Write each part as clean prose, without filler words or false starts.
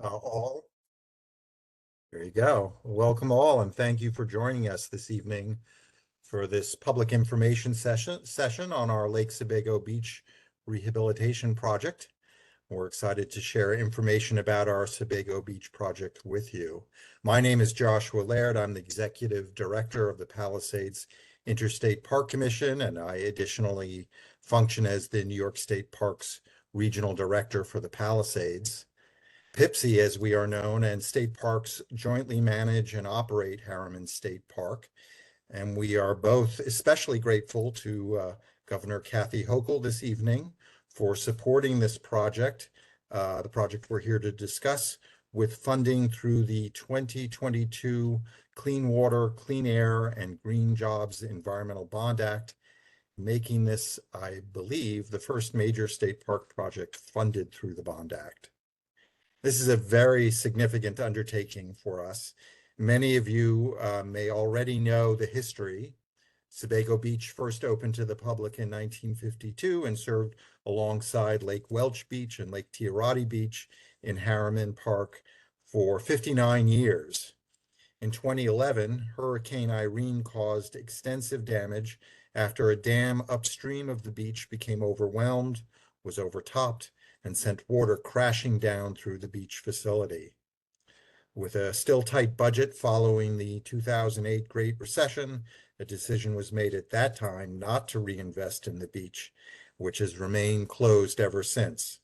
All. There you go. Welcome all, and thank you for joining us this evening for this public information session on our Lake Sebago Beach Rehabilitation Project. We're excited to share information about our Sebago Beach project with you. My name is Joshua Laird. I'm the Executive Director of the Palisades Interstate Park Commission, and I additionally function as the New York State Parks Regional Director for the Palisades. PIPSI, as we are known, and state parks jointly manage and operate Harriman State Park. And we are both especially grateful to Governor Kathy Hochul this evening for supporting this project, the project we're here to discuss, with funding through the 2022 Clean Water, Clean Air, and Green Jobs Environmental Bond Act, making this, I believe, the first major state park project funded through the Bond Act. This is a very significant undertaking for us. Many of you may already know the history. Sebago Beach first opened to the public in 1952 and served alongside Lake Welch Beach and Lake Tiarati Beach in Harriman Park for 59 years. In 2011, Hurricane Irene caused extensive damage after a dam upstream of the beach became overwhelmed, was overtopped, and sent water crashing down through the beach facility. With a still tight budget following the 2008 Great Recession, a decision was made at that time not to reinvest in the beach, which has remained closed ever since.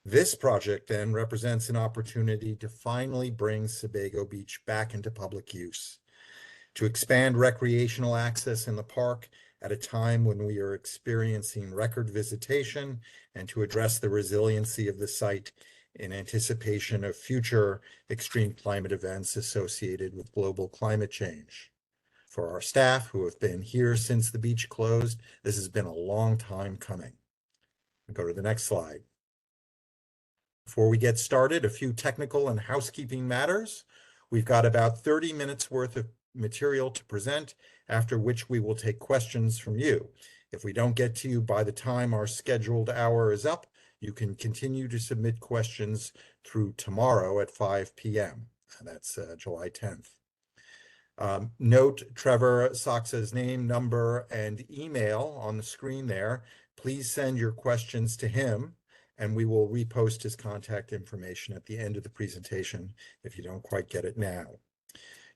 This project then represents an opportunity to finally bring Sebago Beach back into public use, to expand recreational access in the park at a time when we are experiencing record visitation, and to address the resiliency of the site in anticipation of future extreme climate events associated with global climate change. For our staff who have been here since the beach closed, this has been a long time coming. Go to the next slide. Before we get started, a few technical and housekeeping matters. We've got about 30 minutes worth of material to present, after which we will take questions from you. If we don't get to you by the time our scheduled hour is up, you can continue to submit questions through tomorrow at 5 p.m. That's July 10th. Note Trevor Soxa's name, number, and email on the screen there. Please send your questions to him, and we will repost his contact information at the end of the presentation if you don't quite get it now.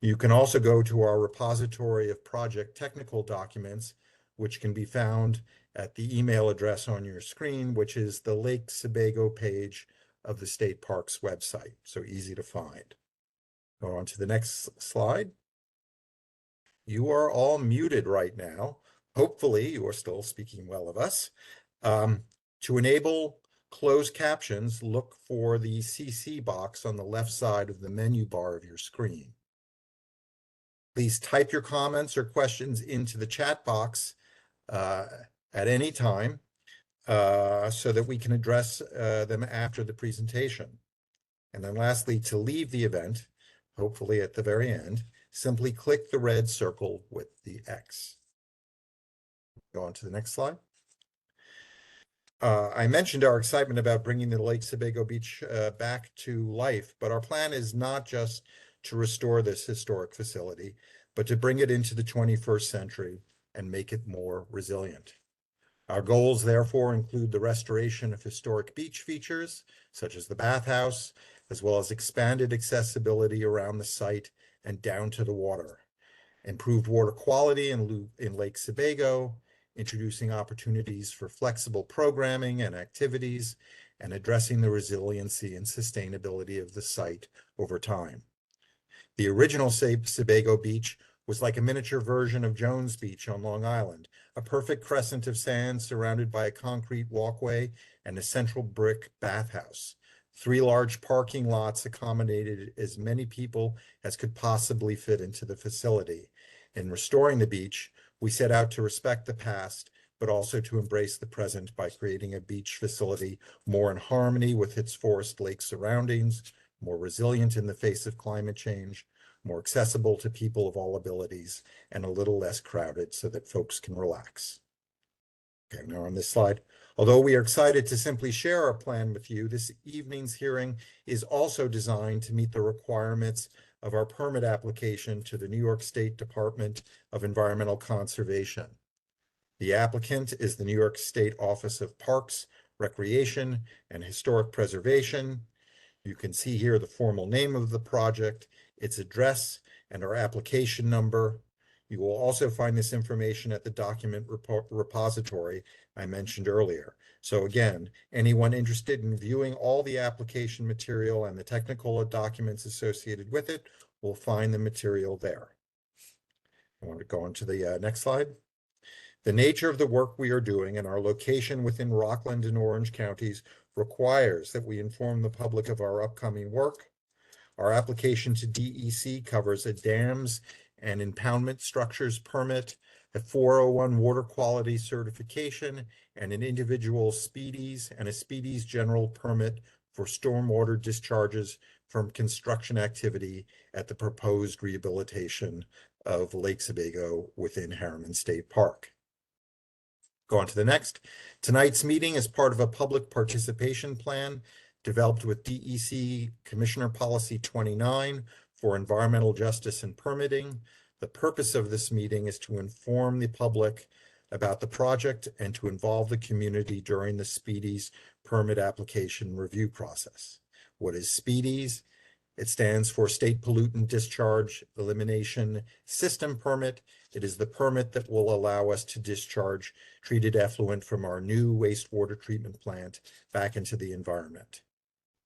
You can also go to our repository of project technical documents, which can be found at the email address on your screen, which is the Lake Sebago page of the State Parks website, so easy to find. Go on to the next slide. You are all muted right now. Hopefully, you are still speaking well of us. To enable closed captions, look for the CC box on the left side of the menu bar of your screen. Please type your comments or questions into the chat box at any time so that we can address them after the presentation. And then lastly, to leave the event, hopefully at the very end, simply click the red circle with the X. Go on to the next slide. I mentioned our excitement about bringing the Lake Sebago Beach back to life, but our plan is not just to restore this historic facility, but to bring it into the 21st century and make it more resilient. Our goals, therefore, include the restoration of historic beach features, such as the bathhouse, as well as expanded accessibility around the site and down to the water, improved water quality in Lake Sebago, introducing opportunities for flexible programming and activities, and addressing the resiliency and sustainability of the site over time. The original Sebago Beach was like a miniature version of Jones Beach on Long Island, a perfect crescent of sand surrounded by a concrete walkway and a central brick bathhouse. 3 large parking lots accommodated as many people as could possibly fit into the facility. In restoring the beach, we set out to respect the past, but also to embrace the present by creating a beach facility more in harmony with its forest lake surroundings, more resilient in the face of climate change, more accessible to people of all abilities, and a little less crowded so that folks can relax. Okay, now on this slide, Although we are excited to simply share our plan with you, this evening's hearing is also designed to meet the requirements of our permit application to the New York State Department of Environmental Conservation. The applicant is the New York State Office of Parks, Recreation, and Historic Preservation. You can see here the formal name of the project, its address, and our application number. You will also find this information at the document repository I mentioned earlier. So again, anyone interested in viewing all the application material and the technical documents associated with it will find the material there. I want to go on to the next slide. The nature of the work we are doing and our location within Rockland and Orange counties requires that we inform the public of our upcoming work. Our application to DEC covers a dams and impoundment structures permit, a 401 water quality certification, and an individual speedies and a speedies general permit for stormwater discharges from construction activity at the proposed rehabilitation of Lake Sebago within Harriman State Park. Go on to the next. Tonight's meeting is part of a public participation plan developed with DEC Commissioner Policy 29 for environmental justice and permitting. The purpose of this meeting is to inform the public about the project and to involve the community during the SPEEDIES permit application review process. What is SPEEDIES? It stands for State Pollutant Discharge Elimination System Permit. It is the permit that will allow us to discharge treated effluent from our new wastewater treatment plant back into the environment.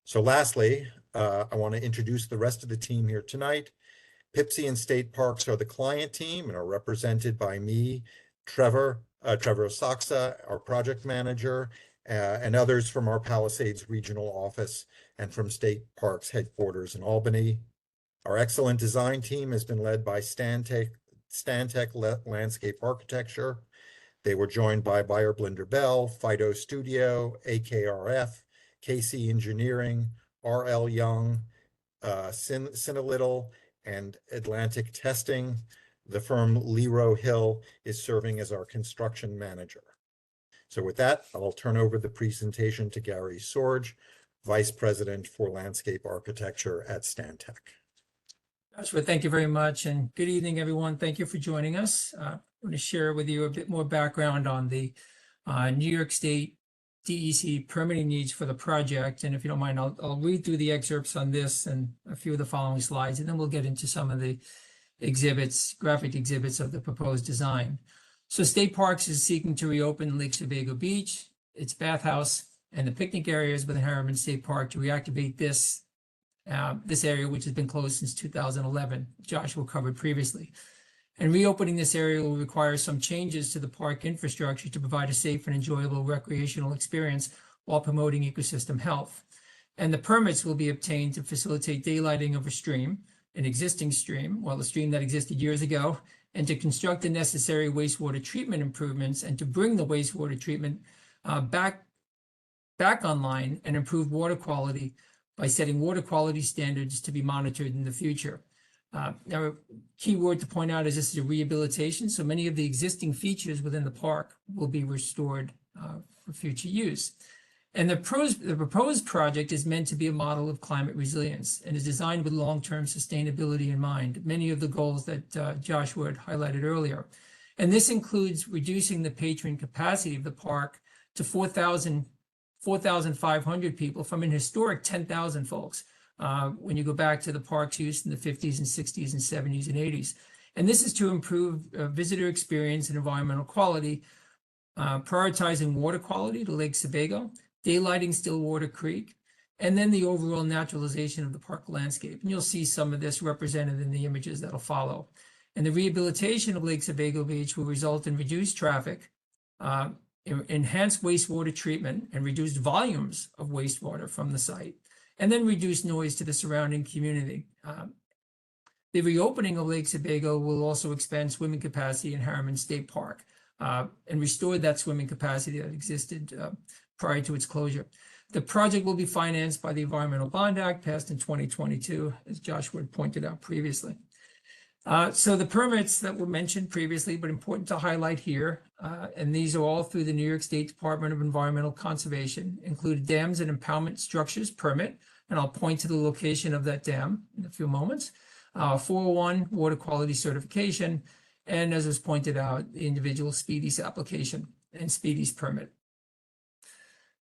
So lastly, I want to introduce the rest of the team here tonight. PIPSI and State Parks are the client team and are represented by me, Trevor Saksa, our project manager, and others from our Palisades Regional Office and from State Parks headquarters in Albany. Our excellent design team has been led by Stantec Landscape Architecture. They were joined by Beyer Blinder Bell, Fido Studio, AKRF, KC Engineering, RL Young, Cinelittle, and Atlantic Testing. The firm Lero Hill is serving as our construction manager. So with that, I'll turn over the presentation to Gary Sorge, Vice President for Landscape Architecture at Stantec. Joshua, thank you very much, and good evening, everyone. Thank you for joining us. I'm going to share with you a bit more background on the New York State DEC permitting needs for the project. And if you don't mind, I'll read through the excerpts on this and a few of the following slides, and then we'll get into some of the exhibits, graphic exhibits of the proposed design. So State Parks is seeking to reopen Lake Sebago Beach, its bathhouse, and the picnic areas within Harriman State Park to reactivate this area, which has been closed since 2011, Joshua covered previously. And reopening this area will require some changes to the park infrastructure to provide a safe and enjoyable recreational experience while promoting ecosystem health. And the permits will be obtained to facilitate daylighting of a stream, an existing stream, well, a stream that existed years ago, and to construct the necessary wastewater treatment improvements and to bring the wastewater treatment back online and improve water quality by setting water quality standards to be monitored in the future. Now, a key word to point out is this is a rehabilitation, so many of the existing features within the park will be restored for future use. And the proposed project is meant to be a model of climate resilience and is designed with long-term sustainability in mind, many of the goals that Joshua had highlighted earlier. And this includes reducing the patron capacity of the park to 4,500 people from an historic 10,000 folks when you go back to the park's use in the 50s and 60s and 70s and 80s. And this is to improve visitor experience and environmental quality, prioritizing water quality to Lake Sebago, daylighting Stillwater Creek, and then the overall naturalization of the park landscape. And you'll see some of this represented in the images that'll follow. And the rehabilitation of Lake Sebago Beach will result in reduced traffic, enhanced wastewater treatment, and reduced volumes of wastewater from the site, and then reduce noise to the surrounding community. The reopening of Lake Sebago will also expand swimming capacity in Harriman State Park and restore that swimming capacity that existed prior to its closure. The project will be financed by the Environmental Bond Act passed in 2022, as Joshua had pointed out previously. So the permits that were mentioned previously, but important to highlight here, and these are all through the New York State Department of Environmental Conservation, include dams and impoundment structures permit, and I'll point to the location of that dam in a few moments. 401 water quality certification, and as was pointed out, the individual Speedies application and Speedies permit.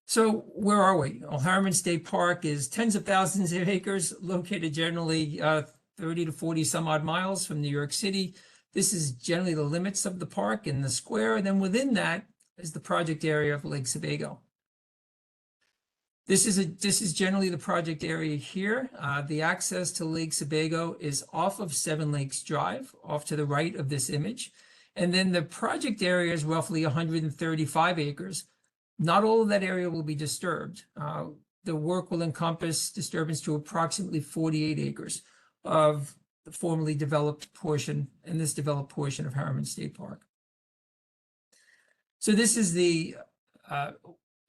So where are we? Well, Harriman State Park is tens of thousands of acres, located generally 30 to 40 some odd miles from New York City. This is generally the limits of the park and the square. And then within that is the project area of Lake Sebago. This is generally the project area here. The access to Lake Sebago is off of Seven Lakes Drive, off to the right of this image. And then the project area is roughly 135 acres. Not all of that area will be disturbed. The work will encompass disturbance to approximately 48 acres of the formerly developed portion, and this developed portion of Harriman State Park. So this is the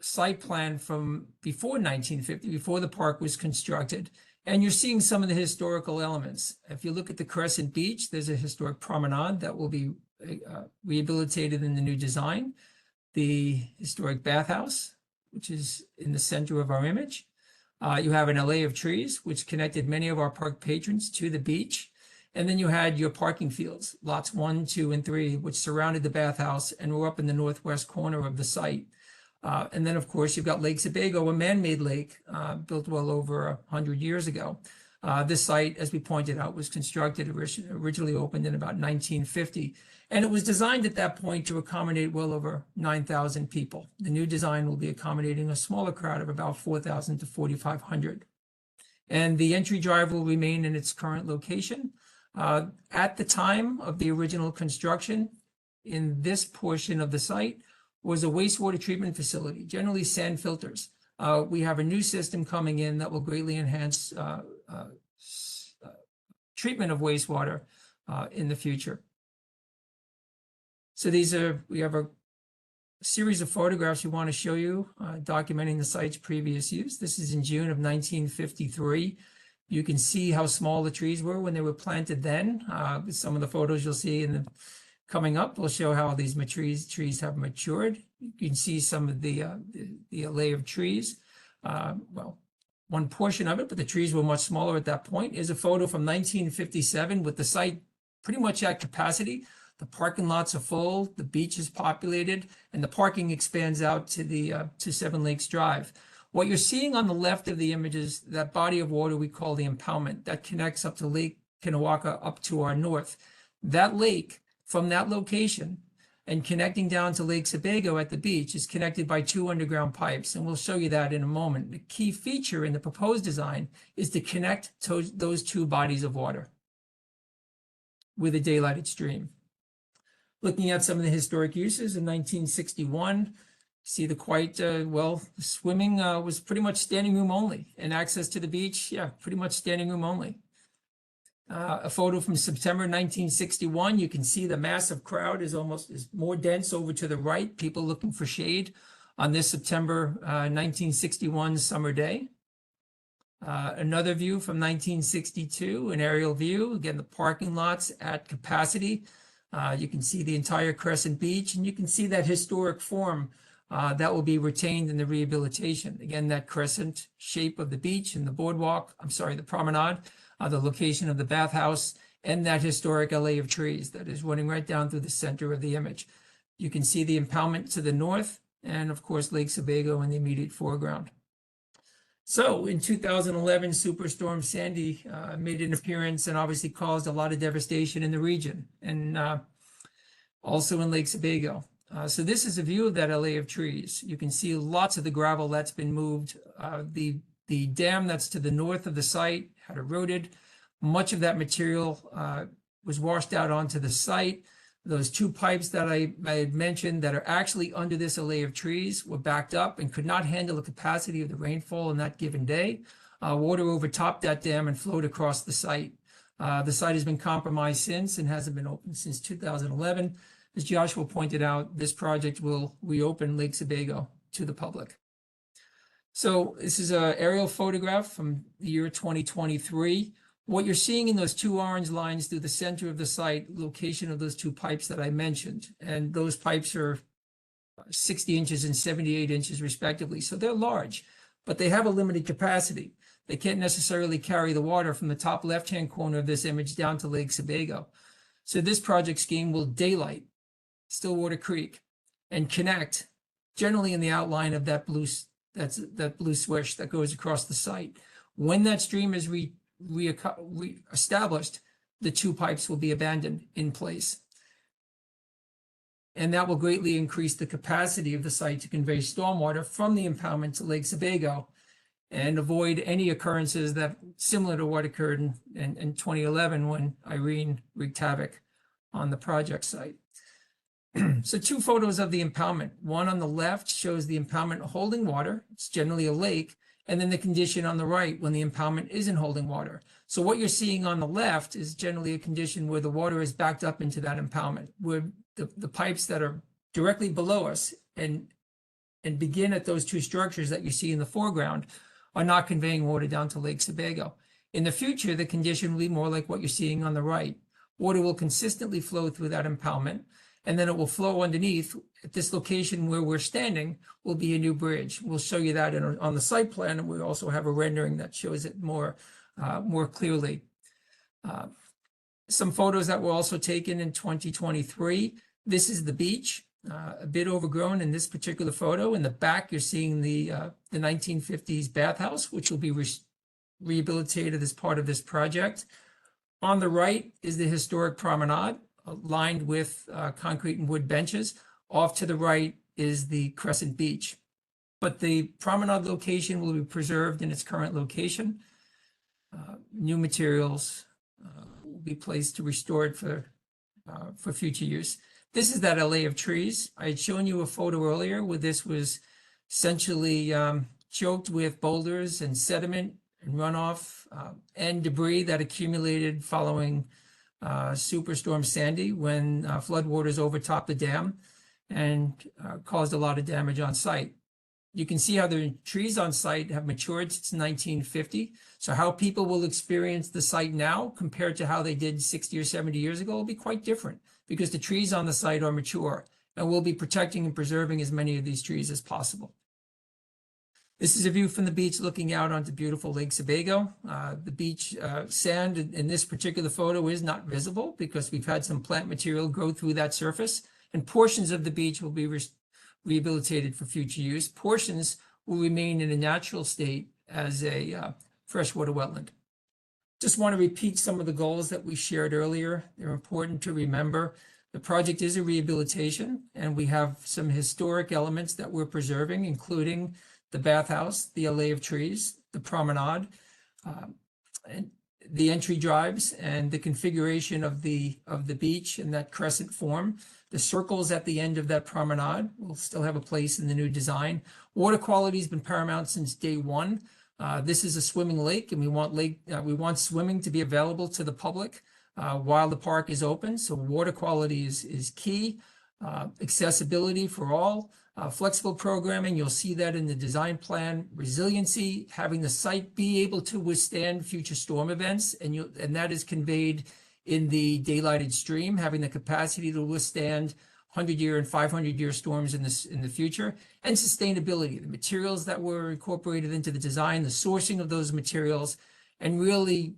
site plan from before 1950, before the park was constructed. And you're seeing some of the historical elements. If you look at the Crescent Beach, there's a historic promenade that will be rehabilitated in the new design. The historic bathhouse, which is in the center of our image. You have an alley of trees, which connected many of our park patrons to the beach. And then you had your parking fields, lots 1, 2, and 3, which surrounded the bathhouse and were up in the northwest corner of the site. And then, of course, you've got Lake Sebago, a man-made lake built well over 100 years ago. This site, as we pointed out, was constructed, originally opened in about 1950. And it was designed at that point to accommodate well over 9,000 people. The new design will be accommodating a smaller crowd of about 4,000 to 4,500. And the entry drive will remain in its current location. At the time of the original construction, in this portion of the site was a wastewater treatment facility, generally sand filters. We have a new system coming in that will greatly enhance treatment of wastewater in the future. So we have a series of photographs we want to show you documenting the site's previous use. This is in June of 1953. You can see how small the trees were when they were planted then. Some of the photos you'll see coming up will show how these trees have matured. You can see some of the alley of trees. Well, one portion of it, but the trees were much smaller at that point. Is a photo from 1957 with the site pretty much at capacity. The parking lots are full, the beach is populated, and the parking expands out to Seven Lakes Drive. What you're seeing on the left of the image is that body of water we call the impoundment that connects up to Lake Kinawaka up to our north. That lake, from that location and connecting down to Lake Sebago at the beach, is connected by 2 underground pipes, and we'll show you that in a moment. The key feature in the proposed design is to connect those 2 bodies of water with a daylighted stream. Looking at some of the historic uses in 1961, see the swimming was pretty much standing room only, and access to the beach, pretty much standing room only. A photo from September 1961, you can see the massive crowd is more dense over to the right, people looking for shade on this September 1961 summer day. Another view from 1962, an aerial view, again, the parking lots at capacity. You can see the entire Crescent Beach, and you can see that historic form that will be retained in the rehabilitation. Again, that crescent shape of the beach and the boardwalk, the promenade, the location of the bathhouse, and that historic alley of trees that is running right down through the center of the image. You can see the impoundment to the north, and of course, Lake Sebago in the immediate foreground. So in 2011, Superstorm Sandy made an appearance and obviously caused a lot of devastation in the region, and also in Lake Sebago. So this is a view of that alley of trees. You can see lots of the gravel that's been moved. The dam that's to the north of the site had eroded. Much of that material was washed out onto the site. Those 2 pipes that I had mentioned that are actually under this alley of trees were backed up and could not handle the capacity of the rainfall on that given day. Water overtopped that dam and flowed across the site. The site has been compromised since and hasn't been open since 2011. As Joshua pointed out, this project will reopen Lake Sebago to the public. So this is an aerial photograph from the year 2023. What you're seeing in those two orange lines through the center of the site, location of those two pipes that I mentioned, and those pipes are 60 inches and 78 inches respectively. So they're large, but they have a limited capacity. They can't necessarily carry the water from the top left-hand corner of this image down to Lake Sebago. So this project scheme will daylight Stillwater Creek and connect generally in the outline of that blue swish that goes across the site. When that stream is re-established, the two pipes will be abandoned in place. And that will greatly increase the capacity of the site to convey stormwater from the impoundment to Lake Sebago and avoid any occurrences that similar to what occurred in 2011 when Irene wreaked havoc on the project site. So two photos of the impoundment. One on the left shows the impoundment holding water. It's generally a lake. And then the condition on the right when the impoundment isn't holding water. So what you're seeing on the left is generally a condition where the water is backed up into that impoundment, where the pipes that are directly below us and begin at those two structures that you see in the foreground are not conveying water down to Lake Sebago. In the future, the condition will be more like what you're seeing on the right. Water will consistently flow through that impoundment, and then it will flow underneath. At this location where we're standing will be a new bridge. We'll show you that on the site plan, and we also have a rendering that shows it more clearly. Some photos that were also taken in 2023. This is the beach, a bit overgrown in this particular photo. In the back, you're seeing the 1950s bathhouse, which will be rehabilitated as part of this project. On the right is the historic promenade, lined with concrete and wood benches. Off to the right is the Crescent Beach. But the promenade location will be preserved in its current location. New materials will be placed to restore it for future use. This is that alley of trees. I had shown you a photo earlier where this was essentially choked with boulders and sediment and runoff and debris that accumulated following Superstorm Sandy when floodwaters overtopped the dam and caused a lot of damage on site. You can see how the trees on site have matured since 1950. So how people will experience the site now compared to how they did 60 or 70 years ago will be quite different because the trees on the site are mature, and we'll be protecting and preserving as many of these trees as possible. This is a view from the beach looking out onto beautiful Lake Sebago. The beach sand in this particular photo is not visible because we've had some plant material grow through that surface, and portions of the beach will be rehabilitated for future use. Portions will remain in a natural state as a freshwater wetland. Just want to repeat some of the goals that we shared earlier. They're important to remember. The project is a rehabilitation, and we have some historic elements that we're preserving, including the bathhouse, the alley of trees, the promenade, and the entry drives, and the configuration of the beach in that crescent form. The circles at the end of that promenade will still have a place in the new design. Water quality has been paramount since day one. This is a swimming lake, and we want swimming to be available to the public while the park is open. So water quality is key. Accessibility for all. Flexible programming, you'll see that in the design plan. Resiliency, having the site be able to withstand future storm events, and that is conveyed in the daylighted stream, having the capacity to withstand 100-year and 500-year storms in the future. And sustainability, the materials that were incorporated into the design, the sourcing of those materials, and really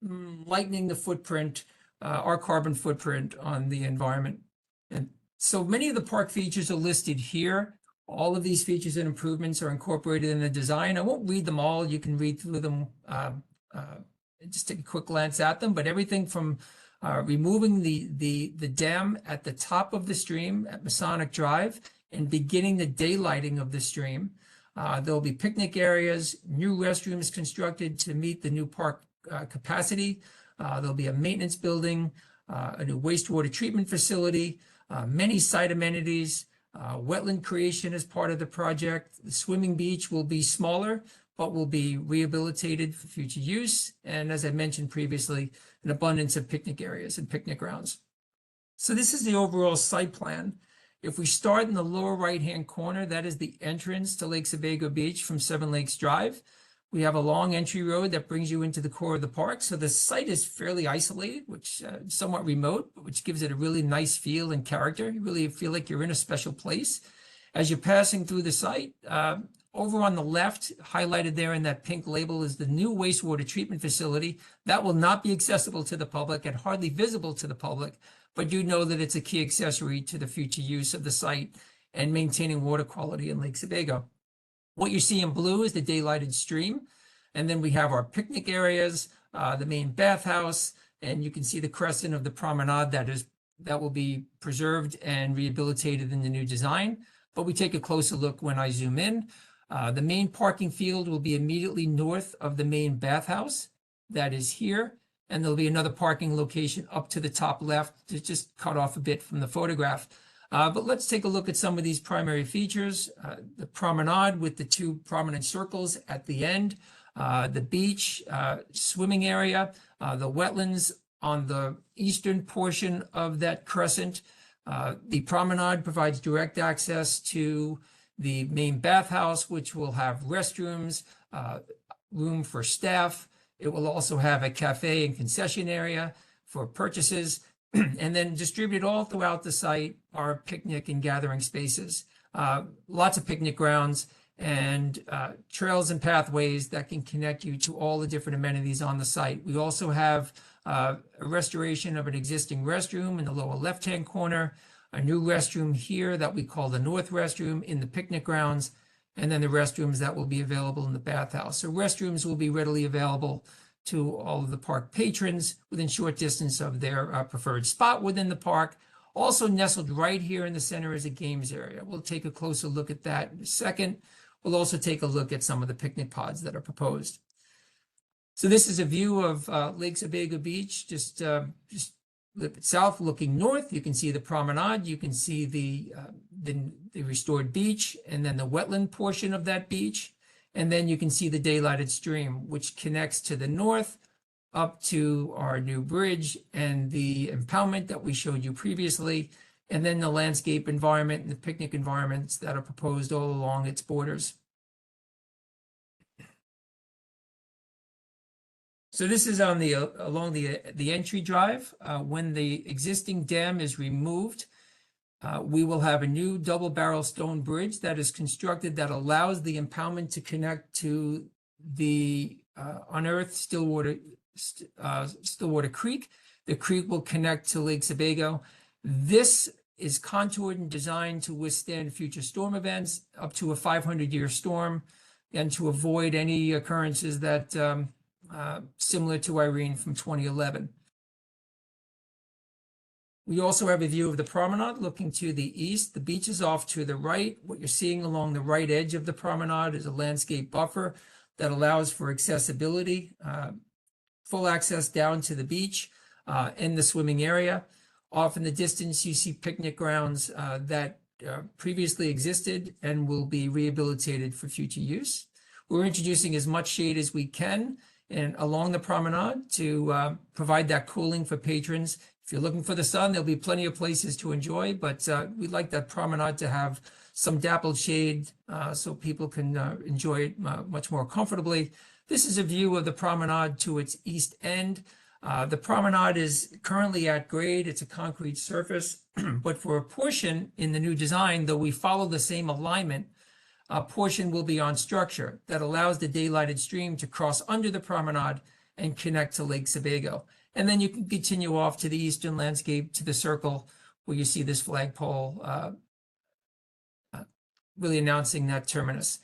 lightening the footprint, our carbon footprint on the environment. And so many of the park features are listed here. All of these features and improvements are incorporated in the design. I won't read them all. You can read through them, just take a quick glance at them, but everything from removing the dam at the top of the stream at Masonic Drive and beginning the daylighting of the stream. There'll be picnic areas, new restrooms constructed to meet the new park capacity. There'll be a maintenance building, a new wastewater treatment facility, many site amenities, wetland creation as part of the project. The swimming beach will be smaller, but will be rehabilitated for future use. And as I mentioned previously, an abundance of picnic areas and picnic grounds. So this is the overall site plan. If we start in the lower right-hand corner, that is the entrance to Lake Sebago Beach from Seven Lakes Drive. We have a long entry road that brings you into the core of the park. So the site is fairly isolated, which somewhat remote, which gives it a really nice feel and character. You really feel like you're in a special place. As you're passing through the site, over on the left, highlighted there in that pink label, is the new wastewater treatment facility. That will not be accessible to the public and hardly visible to the public, but you know that it's a key accessory to the future use of the site and maintaining water quality in Lake Sebago. What you see in blue is the daylighted stream. And then we have our picnic areas, the main bathhouse, and you can see the crescent of the promenade that will be preserved and rehabilitated in the new design. But we take a closer look when I zoom in. The main parking field will be immediately north of the main bathhouse. That is here. And there'll be another parking location up to the top left to just cut off a bit from the photograph. But let's take a look at some of these primary features. The promenade with the two prominent circles at the end, the beach, swimming area, the wetlands on the eastern portion of that crescent. The promenade provides direct access to the main bathhouse, which will have restrooms, room for staff. It will also have a cafe and concession area for purchases. And then distributed all throughout the site are picnic and gathering spaces. Lots of picnic grounds and trails and pathways that can connect you to all the different amenities on the site. We also have a restoration of an existing restroom in the lower left-hand corner, a new restroom here that we call the North Restroom in the picnic grounds, and then the restrooms that will be available in the bathhouse. So restrooms will be readily available to all of the park patrons within short distance of their preferred spot within the park. Also nestled right here in the center is a games area. We'll take a closer look at that in a second. We'll also take a look at some of the picnic pods that are proposed. So this is a view of Lake Sebago Beach, just a little bit south looking north. You can see the promenade, you can see the restored beach, and then the wetland portion of that beach. And then you can see the daylighted stream, which connects to the north up to our new bridge and the impoundment that we showed you previously, and then the landscape environment and the picnic environments that are proposed all along its borders. So this is on along the entry drive. When the existing dam is removed, we will have a new double barrel stone bridge that is constructed that allows the impoundment to connect to the unearthed Stillwater Creek. The creek will connect to Lake Sebago. This is contoured and designed to withstand future storm events up to a 500-year storm and to avoid any occurrences that similar to Irene from 2011. We also have a view of the promenade looking to the east. The beach is off to the right. What you're seeing along the right edge of the promenade is a landscape buffer that allows for accessibility, full access down to the beach and the swimming area. Off in the distance, you see picnic grounds that previously existed and will be rehabilitated for future use. We're introducing as much shade as we can and along the promenade to provide that cooling for patrons. If you're looking for the sun, there'll be plenty of places to enjoy, but we'd like that promenade to have some dappled shade so people can enjoy it much more comfortably. This is a view of the promenade to its east end. The promenade is currently at grade. It's a concrete surface, but for a portion in the new design, though we follow the same alignment, a portion will be on structure that allows the daylighted stream to cross under the promenade and connect to Lake Sebago. And then you can continue off to the eastern landscape to the circle where you see this flagpole really announcing that terminus.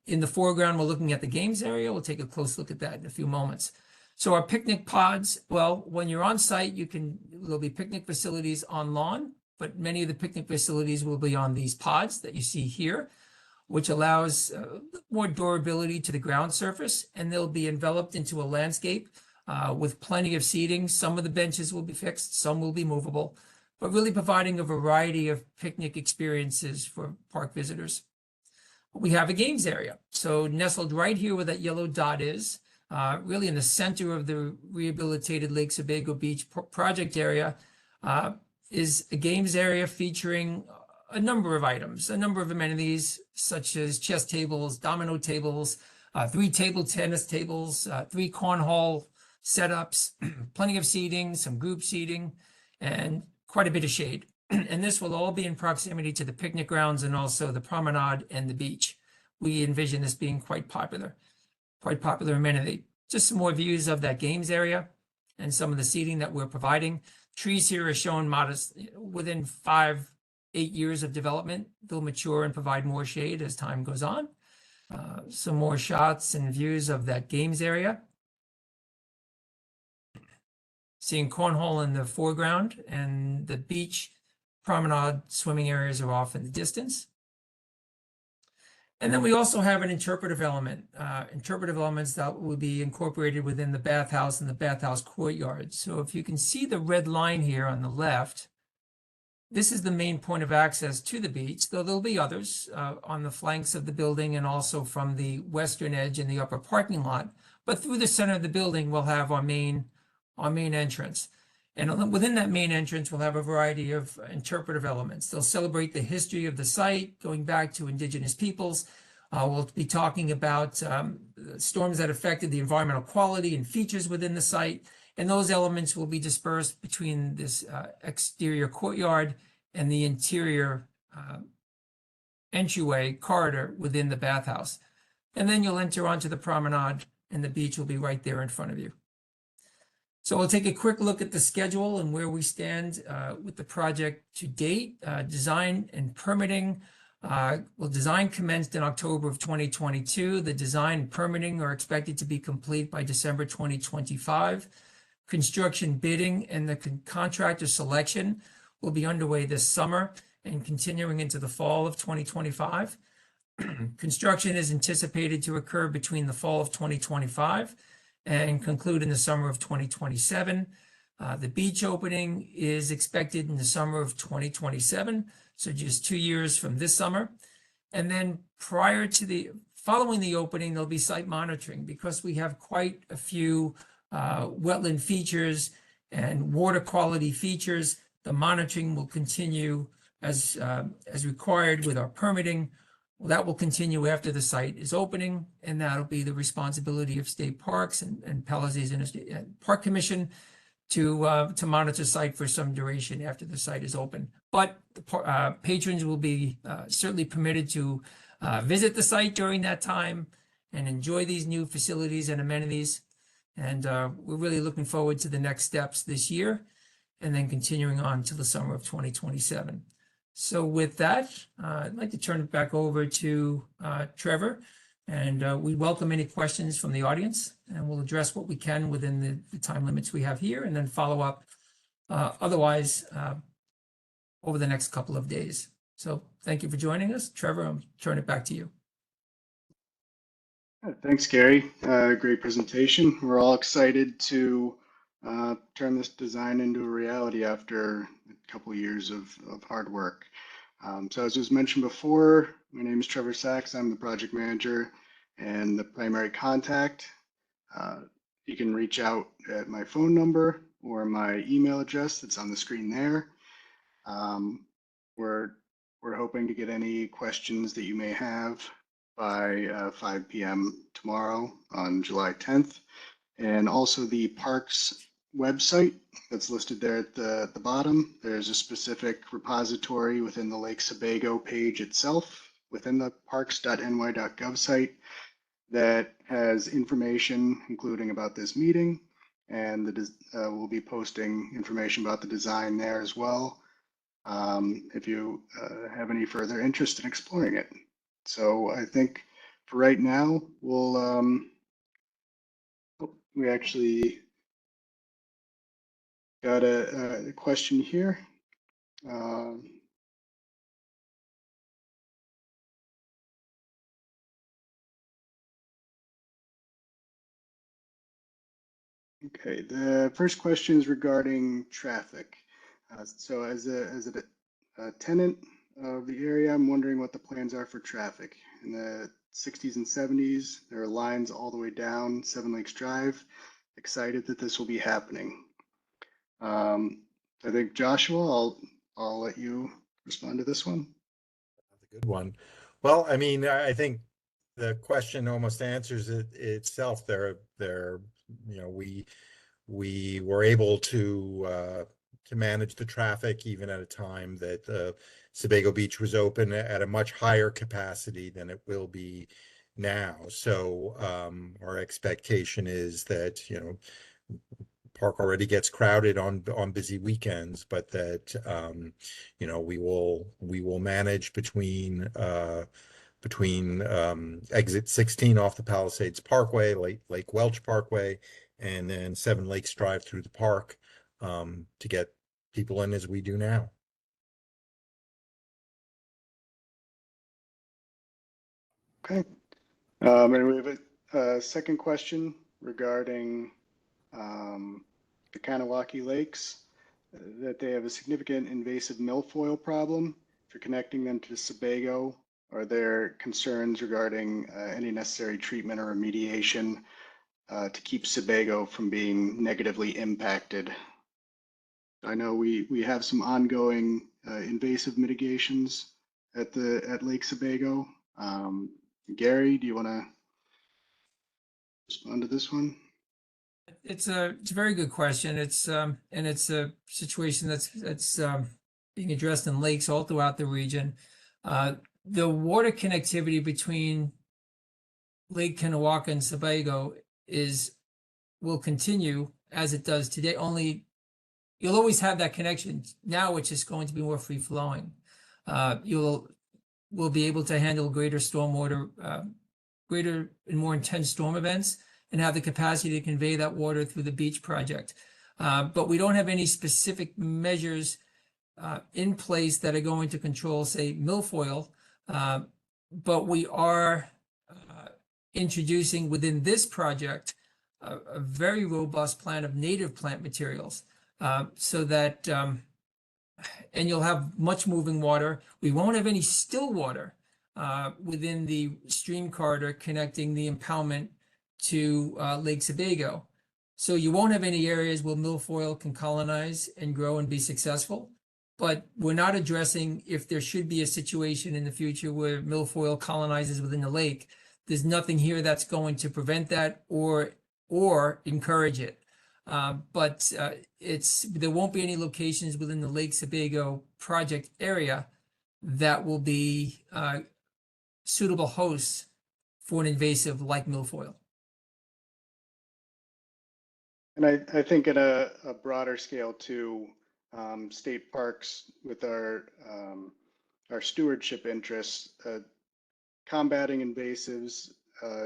In the foreground, we're looking at the games area. We'll take a close look at that in a few moments. So our picnic pods, well, when you're on site, there'll be picnic facilities on lawn, but many of the picnic facilities will be on these pods that you see here, which allows more durability to the ground surface, and they'll be enveloped into a landscape with plenty of seating. Some of the benches will be fixed, some will be movable, but really providing a variety of picnic experiences for park visitors. We have a games area. So nestled right here where that yellow dot is, really in the center of the rehabilitated Lake Sebago Beach project area, is a games area featuring a number of items, a number of amenities such as chess tables, domino tables, 3 table tennis tables, 3 cornhole setups, plenty of seating, some group seating, and quite a bit of shade. And this will all be in proximity to the picnic grounds and also the promenade and the beach. We envision this being quite popular amenity. Just some more views of that games area and some of the seating that we're providing. Trees here are shown modest, within 5-8 years of development. They'll mature and provide more shade as time goes on. Some more shots and views of that games area. Seeing cornhole in the foreground, and the beach, promenade, swimming areas are off in the distance. And then we also have an interpretive element, interpretive elements that will be incorporated within the bathhouse and the bathhouse courtyard. So if you can see the red line here on the left, this is the main point of access to the beach, though there'll be others on the flanks of the building and also from the western edge in the upper parking lot. But through the center of the building, we'll have our main entrance. And within that main entrance, we'll have a variety of interpretive elements. They'll celebrate the history of the site, going back to indigenous peoples. We'll be talking about storms that affected the environmental quality and features within the site. And those elements will be dispersed between this exterior courtyard and the interior entryway corridor within the bathhouse. And then you'll enter onto the promenade, and the beach will be right there in front of you. So we'll take a quick look at the schedule and where we stand with the project to date. Design and permitting. Design commenced in October of 2022. The design and permitting are expected to be complete by December 2025. Construction bidding and the contractor selection will be underway this summer and continuing into the fall of 2025. Construction is anticipated to occur between the fall of 2025 and conclude in the summer of 2027. The beach opening is expected in the summer of 2027, so just 2 years from this summer. And then following the opening, there'll be site monitoring because we have quite a few wetland features and water quality features. The monitoring will continue as required with our permitting. Well, that will continue after the site is opening, and that'll be the responsibility of state parks and Palisades Park Commission to monitor site for some duration after the site is open. But the patrons will be certainly permitted to visit the site during that time and enjoy these new facilities and amenities. And we're really looking forward to the next steps this year and then continuing on to the summer of 2027. So with that, I'd like to turn it back over to Trevor, and we welcome any questions from the audience, and we'll address what we can within the time limits we have here, and then follow up otherwise over the next couple of days. So thank you for joining us. Trevor, I'll turn it back to you. Thanks, Gary. Great presentation. We're all excited to turn this design into a reality after a couple years of hard work. So as was mentioned before, my name is Trevor Sachs. I'm the project manager and the primary contact. You can reach out at my phone number or my email address that's on the screen there. We're hoping to get any questions that you may have by 5 p.m. tomorrow on July 10th. And also the parks website that's listed there at the bottom. There's a specific repository within the Lake Sebago page itself, within the parks.ny.gov site, that has information including about this meeting, and we'll be posting information about the design there as well, if you have any further interest in exploring it. So I think for right now, we actually got a question here. Okay, the first question is regarding traffic. So as a tenant of the area, I'm wondering what the plans are for traffic. In the 60s and 70s, there are lines all the way down Seven Lakes Drive. Excited that this will be happening. I think Joshua, I'll let you respond to this one. That's a good one. Well, I mean, I think the question almost answers itself. We were able to manage the traffic even at a time that Sebago Beach was open at a much higher capacity than it will be now. So our expectation is that, park already gets crowded on busy weekends, but that we will manage between exit 16 off the Palisades Parkway, Lake Welch Parkway, and then 7 Lakes Drive through the park to get people in as we do now. Okay. And we have a second question regarding the Kanawake Lakes, that they have a significant invasive milfoil problem. If you're connecting them to Sebago, are there concerns regarding any necessary treatment or remediation to keep Sebago from being negatively impacted? I know we have some ongoing invasive mitigations at Lake Sebago. Gary, do you want to respond to this one? It's a very good question. It's and it's a situation that's being addressed in lakes all throughout the region. The water connectivity between Lake Kanawake and Sebago will continue as it does today. Only you'll always have that connection. Now it's just going to be more free flowing. We'll be able to handle greater stormwater, greater and more intense storm events, and have the capacity to convey that water through the beach project. But we don't have any specific measures in place that are going to control, say, milfoil. But we are introducing within this project a very robust plan of native plant materials, so that, and you'll have much moving water. We won't have any still water within the stream corridor connecting the impoundment to Lake Sebago. So you won't have any areas where milfoil can colonize and grow and be successful. But we're not addressing if there should be a situation in the future where milfoil colonizes within the lake. There's nothing here that's going to prevent that or encourage it. But there won't be any locations within the Lake Sebago project area that will be suitable hosts for an invasive like milfoil. And I think at a broader scale too, state parks with our stewardship interests, combating invasives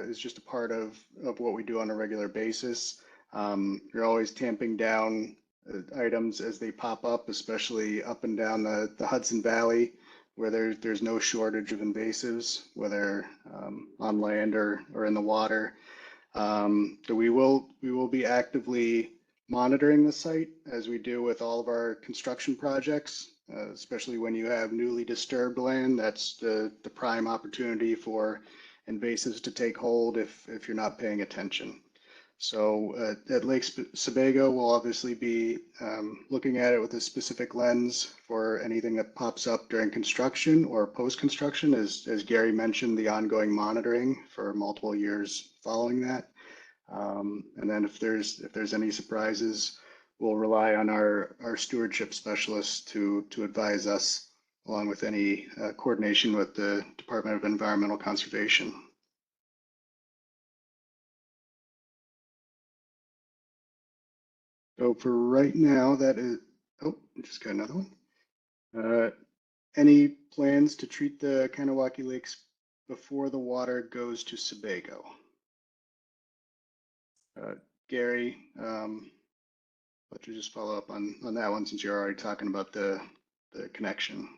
is just a part of what we do on a regular basis. You're always tamping down items as they pop up, especially up and down the Hudson Valley, where there's no shortage of invasives, whether on land or in the water. So we will be actively monitoring the site as we do with all of our construction projects, especially when you have newly disturbed land. That's the prime opportunity for invasives to take hold if you're not paying attention. So at Lake Sebago, we'll obviously be looking at it with a specific lens for anything that pops up during construction or post-construction, as Gary mentioned, the ongoing monitoring for multiple years following that. And then if there's any surprises, we'll rely on our stewardship specialists to advise us, along with any coordination with the Department of Environmental Conservation. So for right now, that is, oh, just got another one. Any plans to treat the Kanawake Lakes before the water goes to Sebago? Gary, let you just follow up on that one since you're already talking about the connection.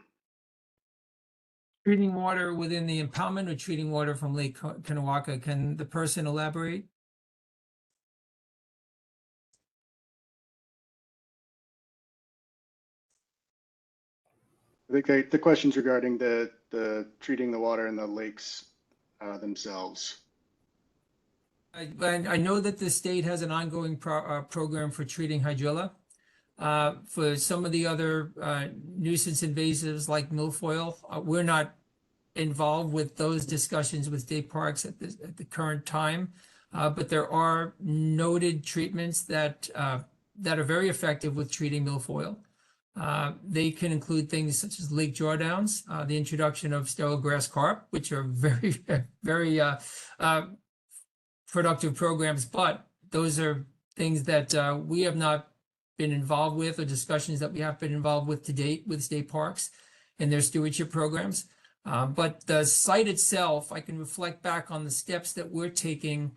Treating water within the impoundment or treating water from Lake Kanawake? Can the person elaborate? I think the question's regarding the treating the water in the lakes themselves. I know that the state has an ongoing program for treating hydrilla. For some of the other nuisance invasives like milfoil, we're not involved with those discussions with state parks at the current time. But there are noted treatments that are very effective with treating milfoil. They can include things such as lake drawdowns, the introduction of sterile grass carp, which are very, very productive programs, but those are things that we have not been involved with, or discussions that we have been involved with to date with state parks and their stewardship programs. But the site itself, I can reflect back on the steps that we're taking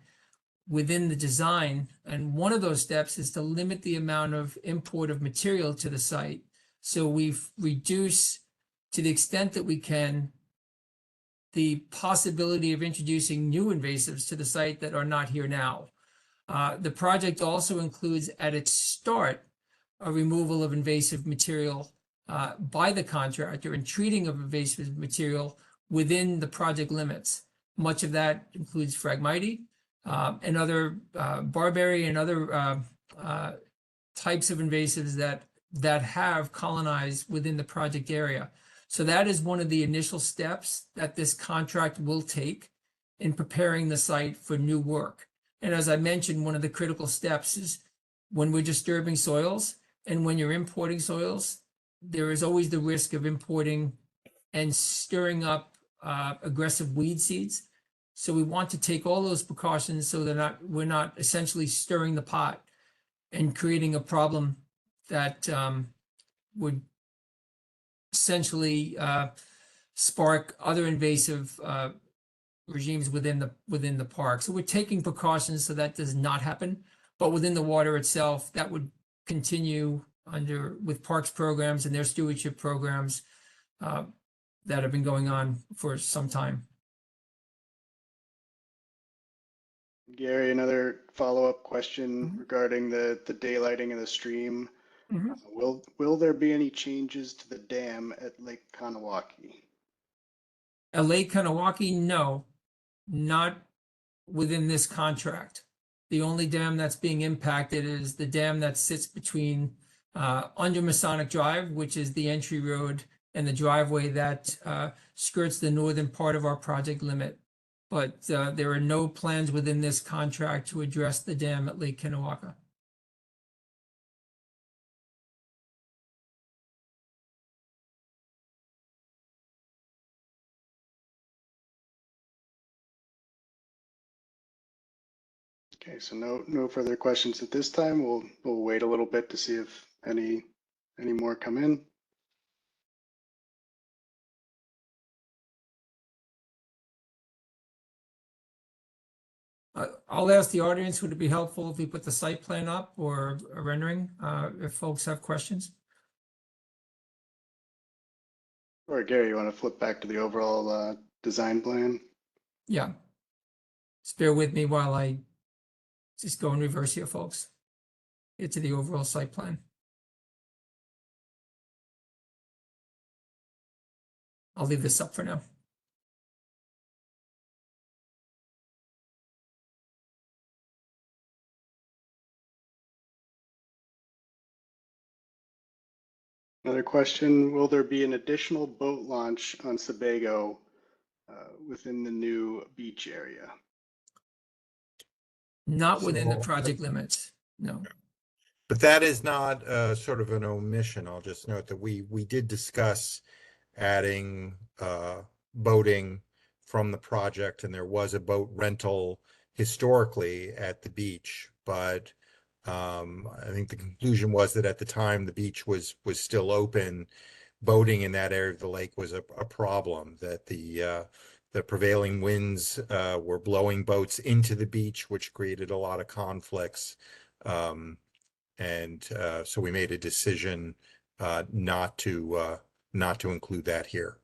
within the design. And one of those steps is to limit the amount of import of material to the site. So we've reduced, to the extent that we can, the possibility of introducing new invasives to the site that are not here now. The project also includes at its start a removal of invasive material by the contractor and treating of invasive material within the project limits. Much of that includes Phragmite and other barberry and other types of invasives that have colonized within the project area. So that is one of the initial steps that this contract will take in preparing the site for new work. And as I mentioned, one of the critical steps is when we're disturbing soils and when you're importing soils, there is always the risk of importing and stirring up aggressive weed seeds. So we want to take all those precautions so that we're not essentially stirring the pot and creating a problem that would essentially spark other invasive regimes within the park. So we're taking precautions so that does not happen. But within the water itself, that would continue with parks programs and their stewardship programs that have been going on for some time. Gary, another follow-up question regarding the daylighting of the stream. Will there be any changes to the dam at Lake Kanawaki? At Lake Kanawaki, no, not within this contract. The only dam that's being impacted is the dam that sits between under Masonic Drive, which is the entry road, and the driveway that skirts the northern part of our project limit. But there are no plans within this contract to address the dam at Lake Kanawaka. Okay, so no further questions at this time. We'll wait a little bit to see if any more come in. I'll ask the audience, would it be helpful if we put the site plan up or a rendering if folks have questions? Or Gary, you want to flip back to the overall design plan? Yeah. Just bear with me while I just go in reverse here, folks. Get to the overall site plan. I'll leave this up for now. Another question, will there be an additional boat launch on Sebago within the new beach area? Not within the So- project limits, no. But that is not sort of an omission. I'll just note that we did discuss adding boating from the project, and there was a boat rental historically at the beach, but I think the conclusion was that at the time the beach was still open, boating in that area of the lake was a problem, that the prevailing winds were blowing boats into the beach, which created a lot of conflicts. And so we made a decision not to include that here.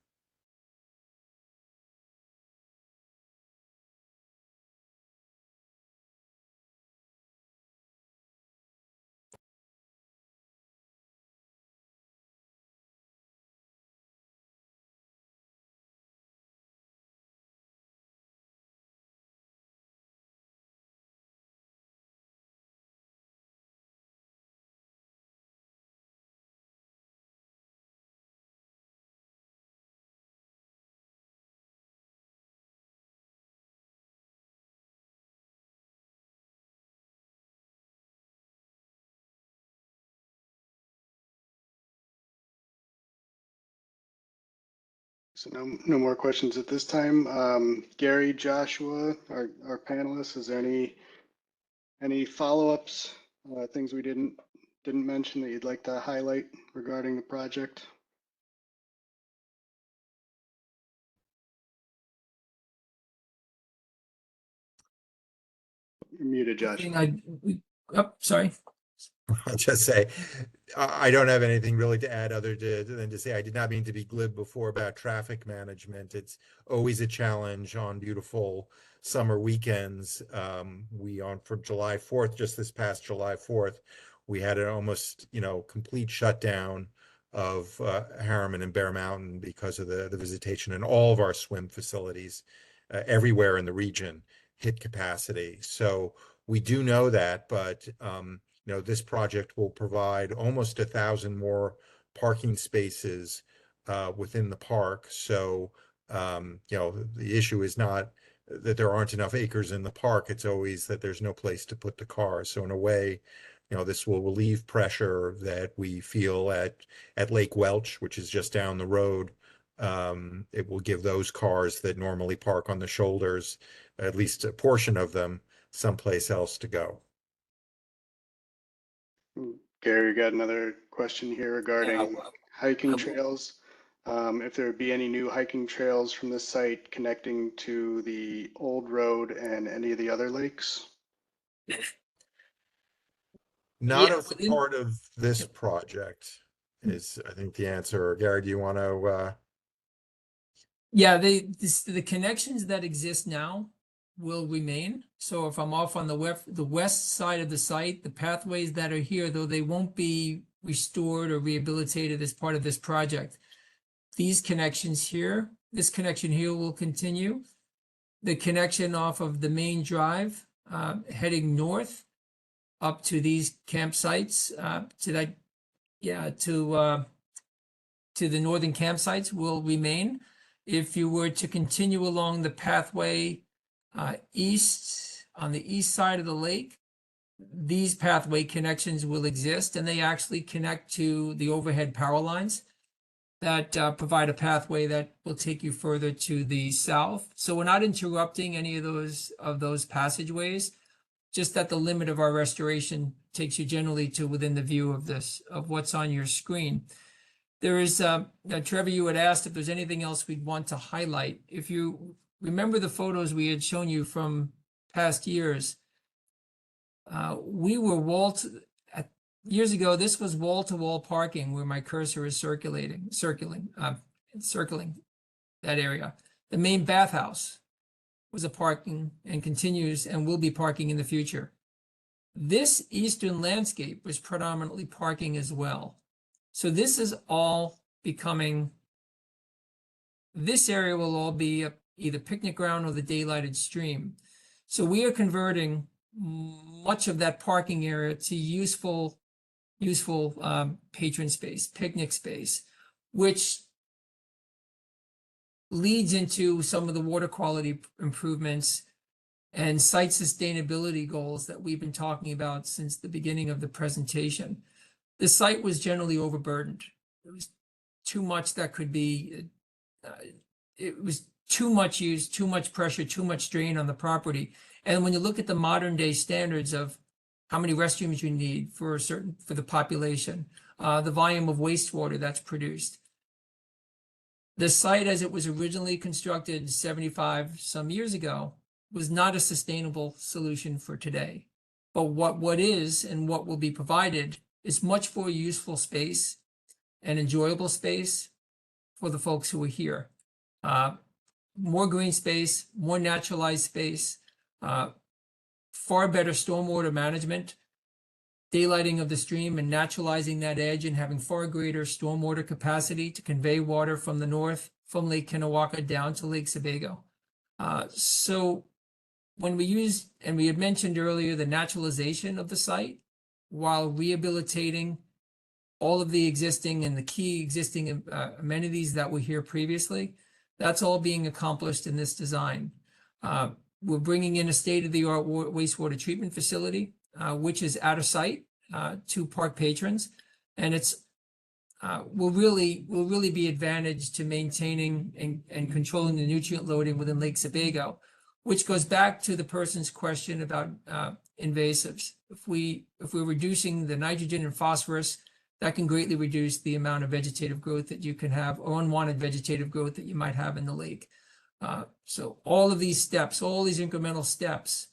So no more questions at this time. Gary, Joshua, our panelists, is there any follow-ups, things we didn't mention that you'd like to highlight regarding the project? You're muted, Joshua. Sorry. I'll just say, I don't have anything really to add than to say I did not mean to be glib before about traffic management. It's always a challenge on beautiful summer weekends. For July 4th, just this past July 4th, we had an almost, complete shutdown of Harriman and Bear Mountain because of the visitation, and all of our swim facilities everywhere in the region hit capacity. So we do know that, but this project will provide almost 1,000 more parking spaces within the park. So, the issue is not that there aren't enough acres in the park. It's always that there's no place to put the cars. So in a way, this will relieve pressure that we feel at Lake Welch, which is just down the road. It will give those cars that normally park on the shoulders, at least a portion of them, someplace else to go. Gary, we got another question here regarding hiking trails. If there would be any new hiking trails from the site connecting to the old road and any of the other lakes? Not as part of this project is, I think, the answer. Gary, do you want to? Yeah, the connections that exist now will remain. So if I'm off on the west side of the site, the pathways that are here, though they won't be restored or rehabilitated as part of this project, these connections here, this connection here will continue. The connection off of the main drive, heading north up to these campsites, to the northern campsites will remain. If you were to continue along the pathway east, on the east side of the lake, these pathway connections will exist, and they actually connect to the overhead power lines that provide a pathway that will take you further to the south. So we're not interrupting any of those passageways, just that the limit of our restoration takes you generally to within the view of what's on your screen. There is, Trevor, you had asked if there's anything else we'd want to highlight. If you remember the photos we had shown you from past years, we were years ago, this was wall-to-wall parking where my cursor is circling that area. The main bathhouse was a parking and continues and will be parking in the future. This eastern landscape was predominantly parking as well. So this is all becoming, this area will all be either picnic ground or the daylighted stream. So we are converting much of that parking area to useful patron space, picnic space, which leads into some of the water quality improvements and site sustainability goals that we've been talking about since the beginning of the presentation. The site was generally overburdened. There was too much that could be, it was too much use, too much pressure, too much strain on the property. And when you look at the modern day standards of how many restrooms you need for the population, the volume of wastewater that's produced, the site as it was originally constructed 75 some years ago was not a sustainable solution for today. But what is and what will be provided is much more useful space and enjoyable space for the folks who are here. More green space, more naturalized space, far better stormwater management, daylighting of the stream and naturalizing that edge and having far greater stormwater capacity to convey water from the north, from Lake Kennewaka down to Lake Sebago. So when we use, and we had mentioned earlier, the naturalization of the site while rehabilitating all of the existing and the key existing amenities that were here previously, that's all being accomplished in this design. We're bringing in a state-of-the-art wastewater treatment facility, which is out of sight to park patrons, and it's will really be advantage to maintaining and controlling the nutrient loading within Lake Sebago, which goes back to the person's question about invasives. If we're reducing the nitrogen and phosphorus, that can greatly reduce the amount of vegetative growth that you can have, or unwanted vegetative growth that you might have in the lake. So all of these steps, all these incremental steps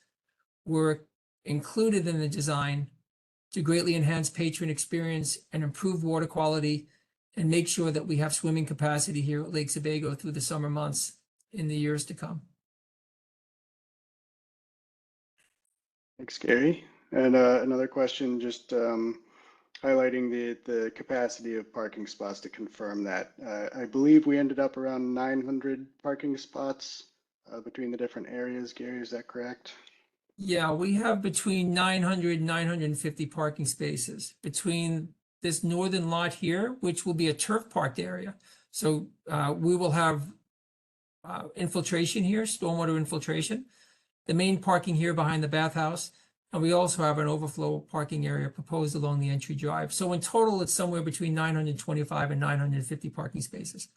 were included in the design to greatly enhance patron experience and improve water quality and make sure that we have swimming capacity here at Lake Sebago through the summer months in the years to come. Thanks, Gary. And another question, just highlighting the capacity of parking spots to confirm that. I believe we ended up around 900 parking spots between the different areas. Gary, is that correct? Yeah, we have between 900 and 950 parking spaces between this northern lot here, which will be a turf parked area. So we will have infiltration here, stormwater infiltration, the main parking here behind the bathhouse, and we also have an overflow parking area proposed along the entry drive. So in total, it's somewhere between 925 and 950 parking spaces.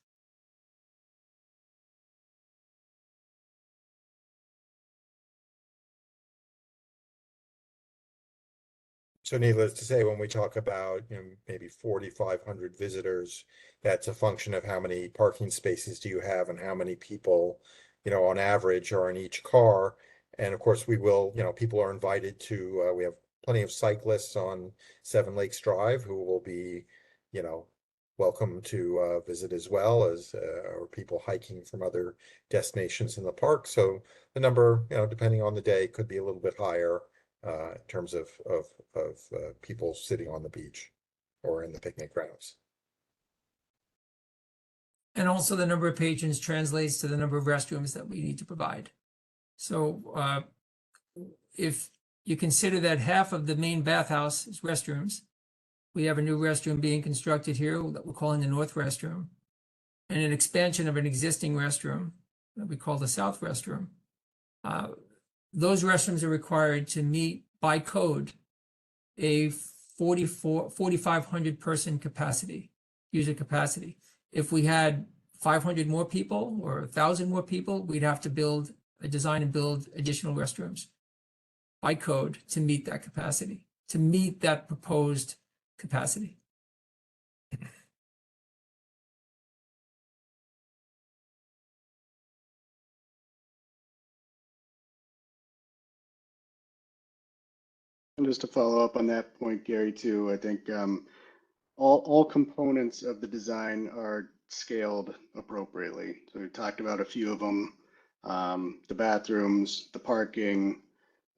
So needless to say, when we talk about, maybe 4,500 visitors, that's a function of how many parking spaces do you have and how many people, on average are in each car. And of course, we will, people are invited to, we have plenty of cyclists on Seven Lakes Drive who will be, welcome to visit as well as, or people hiking from other destinations in the park. So the number, depending on the day, could be a little bit higher in terms of people sitting on the beach or in the picnic grounds. And also the number of patrons translates to the number of restrooms that we need to provide. So if you consider that half of the main bathhouse is restrooms, we have a new restroom being constructed here that we're calling the North Restroom, and an expansion of an existing restroom that we call the South Restroom. Those restrooms are required to meet by code a 4,500 person capacity, user capacity. If we had 500 more people or 1,000 more people, we'd have to design and build additional restrooms by code to meet that capacity, to meet that proposed capacity. And just to follow up on that point, Gary, too, I think all components of the design are scaled appropriately. So we talked about a few of them, the bathrooms, the parking,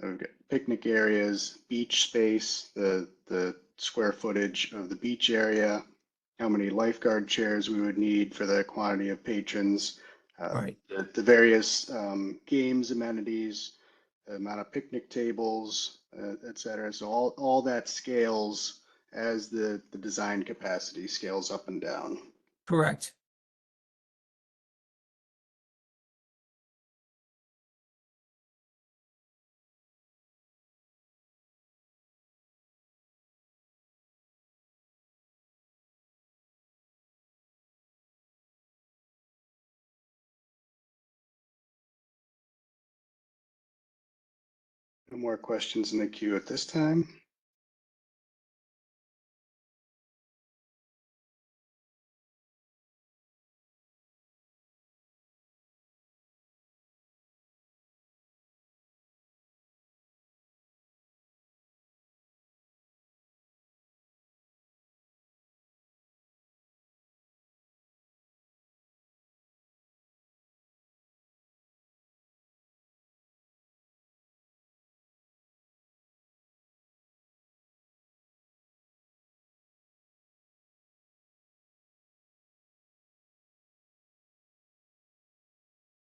we've got picnic areas, beach space, the square footage of the beach area, how many lifeguard chairs we would need for the quantity of patrons, Right. the various games amenities, the amount of picnic tables, et cetera. So all that scales as the design capacity scales up and down. Correct. No more questions in the queue at this time.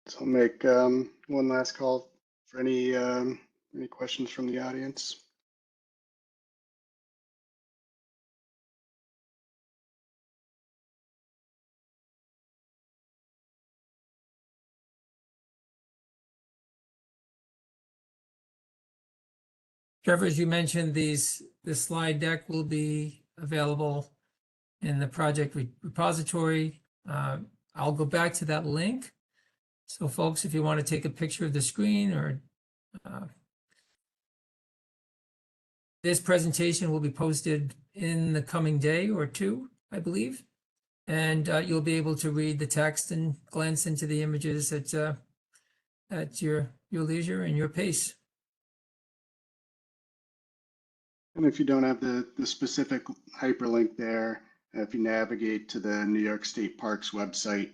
So I'll make one last call for any questions from the audience. Trevor, as you mentioned, this slide deck will be available in the project repository. I'll go back to that link. So folks, if you want to take a picture of the screen or this presentation will be posted in the coming day or two, I believe. And you'll be able to read the text and glance into the images at your leisure and your pace. And if you don't have the specific hyperlink there, if you navigate to the New York State Parks website,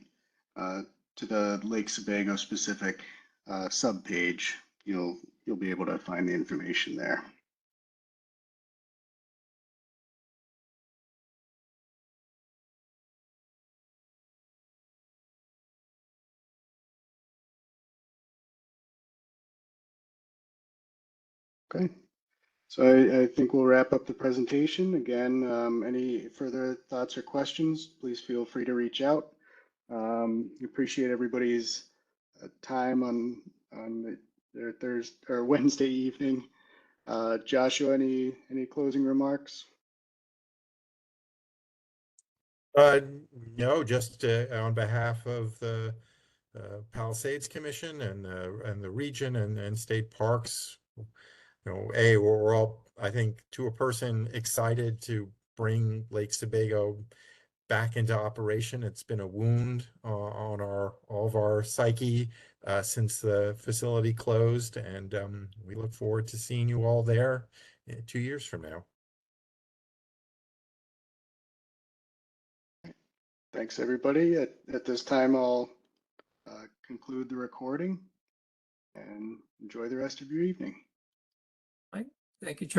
to the Lake Sebago specific subpage, you'll be able to find the information there. Okay. So I think we'll wrap up the presentation. Again, any further thoughts or questions, please feel free to reach out. Appreciate everybody's time on their Thursday or Wednesday evening. Joshua, any closing remarks? No, just on behalf of the Palisades Commission and the region and state parks, we're all, I think, to a person, excited to bring Lake Sebago back into operation. It's been a wound on all of our psyche since the facility closed, and we look forward to seeing you all there 2 years from now. Thanks, everybody. At this time, I'll conclude the recording and enjoy the rest of your evening. Thank you, Charlie.